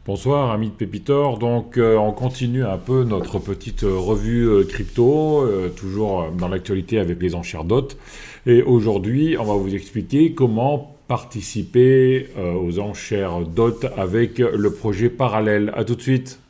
Bonsoir amis de Pépitor, donc on continue un peu notre petite revue crypto, toujours dans l'actualité avec les enchères DOT. Et aujourd'hui on va vous expliquer comment participer aux enchères DOT avec le projet parallèle. A tout de suite.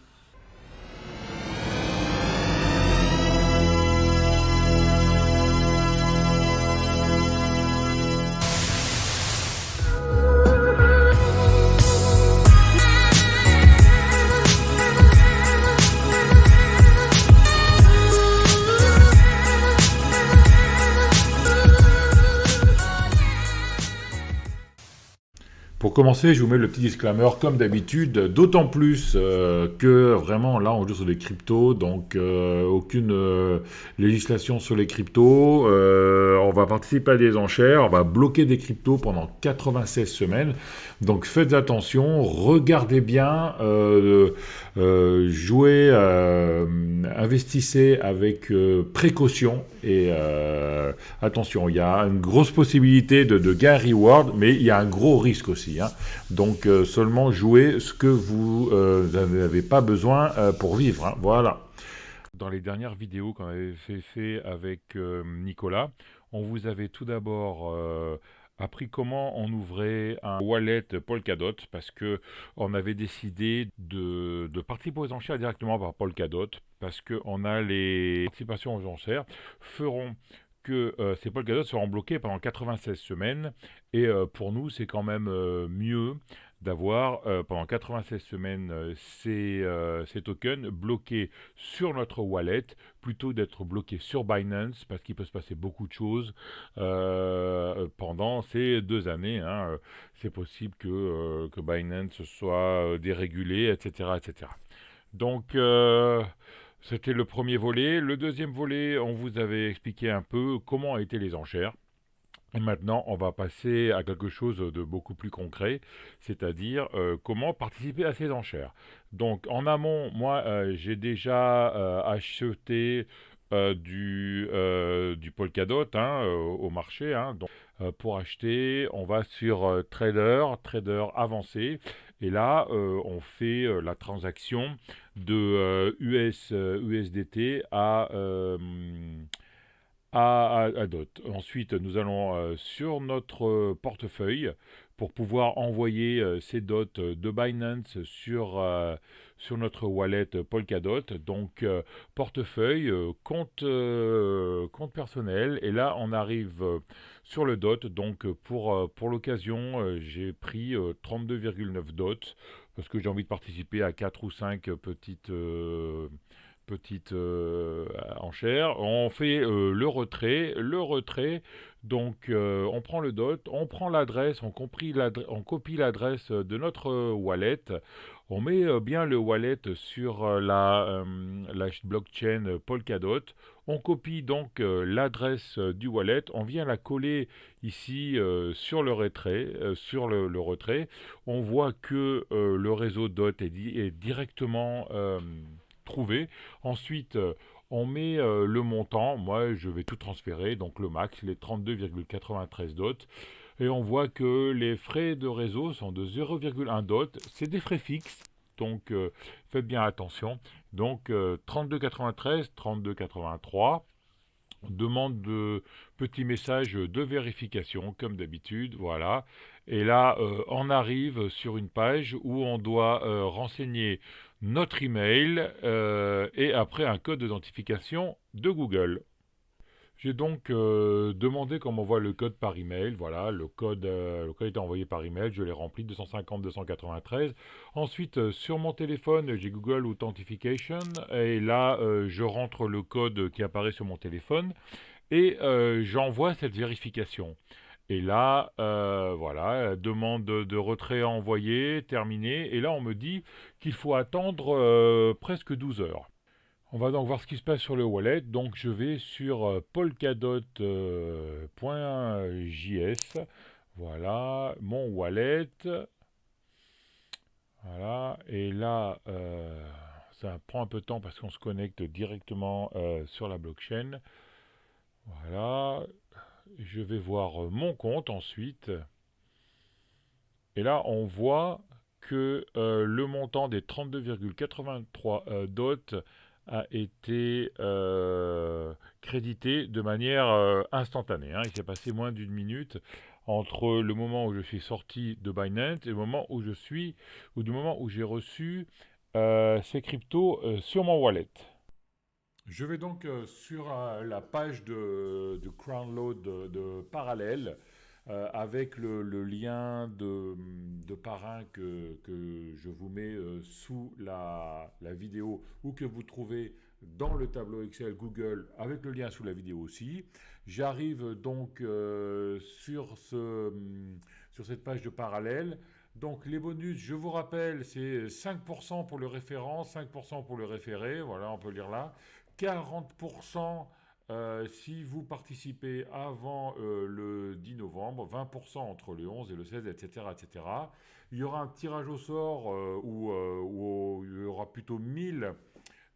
Pour commencer, je vous mets le petit disclaimer comme d'habitude, d'autant plus que vraiment là on joue sur des cryptos, donc aucune législation sur les cryptos. On va participer à des enchères, on va bloquer des cryptos pendant 96 semaines. Donc faites attention, regardez bien, jouez, investissez avec précaution et attention, il y a une grosse possibilité de gain reward, mais il y a un gros risque aussi. Hein. Donc seulement jouez ce que vous n'avez pas besoin pour vivre. Hein. Voilà. Dans les dernières vidéos qu'on avait fait avec Nicolas, on vous avait tout d'abord appris comment on ouvrait un wallet Polkadot parce que on avait décidé de participer aux enchères directement par Polkadot parce que on a les participations aux enchères feront que ces Polkadot seront bloqués pendant 96 semaines et pour nous c'est quand même mieux d'avoir pendant 96 semaines ces tokens bloqués sur notre wallet plutôt d'être bloqués sur Binance parce qu'il peut se passer beaucoup de choses pendant ces 2 années. Hein. C'est possible que Binance soit dérégulé, etc., etc. Donc, c'était le premier volet. Le deuxième volet, on vous avait expliqué un peu comment étaient les enchères. Et maintenant, on va passer à quelque chose de beaucoup plus concret, c'est-à-dire comment participer à ces enchères. Donc, en amont, moi, j'ai déjà acheté du Polkadot hein, au marché. Hein. Donc, pour acheter, on va sur Trader avancé, et là, on fait la transaction de USDT à DOT. Ensuite, nous allons sur notre portefeuille pour pouvoir envoyer ces dots de Binance sur notre wallet Polkadot. Donc, portefeuille, compte personnel. Et là, on arrive sur le DOT. Donc, pour l'occasion, j'ai pris 32,9 dots parce que j'ai envie de participer à 4 ou 5 petites enchères. On fait le retrait. Donc on prend le DOT, on prend l'adresse, on copie l'adresse de notre wallet. On met bien le wallet sur la blockchain Polkadot. On copie donc l'adresse du wallet. On vient la coller ici sur le retrait. Le retrait. On voit que le réseau DOT est directement trouvé. Ensuite, on met le montant. Moi, je vais tout transférer, donc le max, les 32,93 dots. Et on voit que les frais de réseau sont de 0,1 dot. C'est des frais fixes, donc faites bien attention. Donc 32,93, 32,83. Demande de petit message de vérification, comme d'habitude, voilà. Et là, on arrive sur une page où on doit renseigner notre email et après un code d'identification de Google. J'ai donc demandé qu'on m'envoie le code par email. Voilà, le code est envoyé par email. Je l'ai rempli 250 293. Ensuite, sur mon téléphone, j'ai Google Authentication et là, je rentre le code qui apparaît sur mon téléphone et j'envoie cette vérification. Et là, voilà, demande de retrait envoyé, terminé. Et là, on me dit qu'il faut attendre presque 12 heures. On va donc voir ce qui se passe sur le wallet. Donc je vais sur polkadot.js. Voilà, mon wallet. Voilà, et là, ça prend un peu de temps parce qu'on se connecte directement sur la blockchain. Voilà, je vais voir mon compte ensuite. Et là, on voit que le montant des 32,83 dots a été crédité de manière instantanée, hein. Il s'est passé moins d'une minute entre le moment où je suis sorti de Binance et le moment où je suis, ou du moment où j'ai reçu ces cryptos sur mon wallet. Je vais donc sur la page de CrownLoad de Parallèle avec le lien de parrain que je vous mets sous la vidéo ou que vous trouvez dans le tableau Excel Google avec le lien sous la vidéo aussi. J'arrive donc sur cette page de Parallèle. Donc les bonus, je vous rappelle, c'est 5% pour le référent, 5% pour le référé, voilà, on peut lire là. 40% si vous participez avant le 10 novembre, 20% entre le 11 et le 16, etc., etc. Il y aura un tirage au sort où il y aura plutôt 1000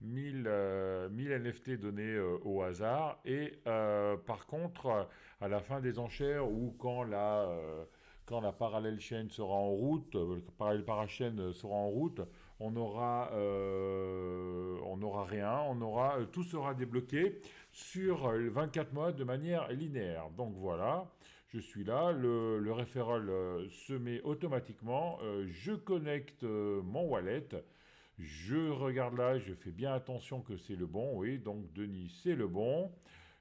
NFT donnés au hasard. Et par contre, à la fin des enchères ou quand la parallèle chaîne sera en route, le parallèle parachaîne sera en route, on n'aura rien, tout sera débloqué sur 24 mois de manière linéaire. Donc voilà, je suis là, le referral se met automatiquement, je connecte mon wallet. Je regarde là, je fais bien attention que c'est le bon. Oui, donc Denis, c'est le bon.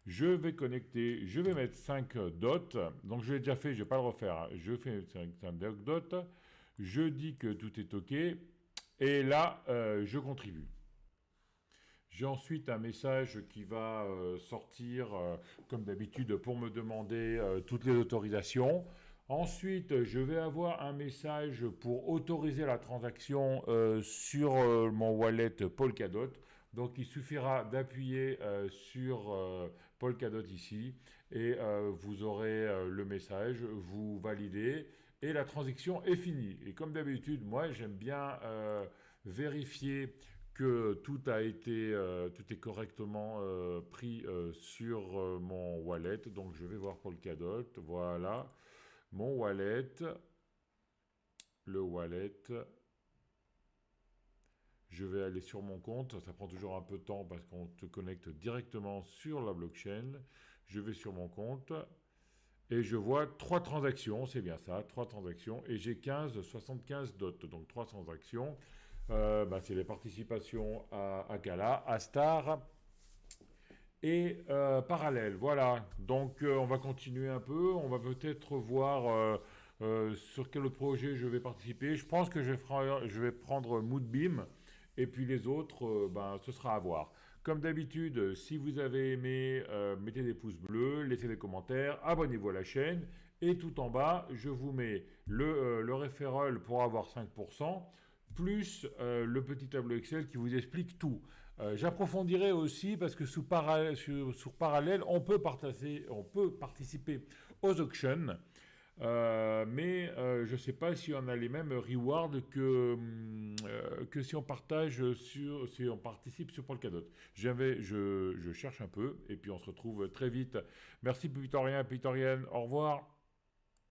Je vais connecter, je vais mettre 5 dots. Donc je l'ai déjà fait, je ne vais pas le refaire, hein. Je fais 5 dots. Je dis que tout est OK. Et là, je contribue. J'ai ensuite un message qui va sortir, comme d'habitude, pour me demander toutes les autorisations. Ensuite, je vais avoir un message pour autoriser la transaction sur mon wallet Polkadot. Donc, il suffira d'appuyer sur Polkadot ici et vous aurez le message, vous validez et la transaction est finie. Et comme d'habitude, moi, j'aime bien vérifier que tout est correctement pris sur mon wallet. Donc je vais voir Polkadot. Voilà, mon wallet, le wallet. Je vais aller sur mon compte. Ça prend toujours un peu de temps parce qu'on te connecte directement sur la blockchain. Je vais sur mon compte et je vois 3 transactions. C'est bien ça, 3 transactions. Et j'ai 75 dots. Donc 3 transactions. C'est les participations à Gala, à Star et Parallèle. Voilà, donc on va continuer un peu, on va peut-être voir sur quel autre projet je vais participer. Je pense que je vais prendre Moodbeam et puis les autres, ce sera à voir. Comme d'habitude, si vous avez aimé, mettez des pouces bleus, laissez des commentaires, abonnez-vous à la chaîne. Et tout en bas, je vous mets le referral pour avoir 5%, plus le petit tableau Excel qui vous explique tout. J'approfondirai aussi parce que sur Parallèle, on peut participer aux auctions, mais je ne sais pas si on a les mêmes rewards que si si on participe sur Polkadot. Je cherche un peu et puis on se retrouve très vite. Merci Pitorien, Pitorienne, au revoir.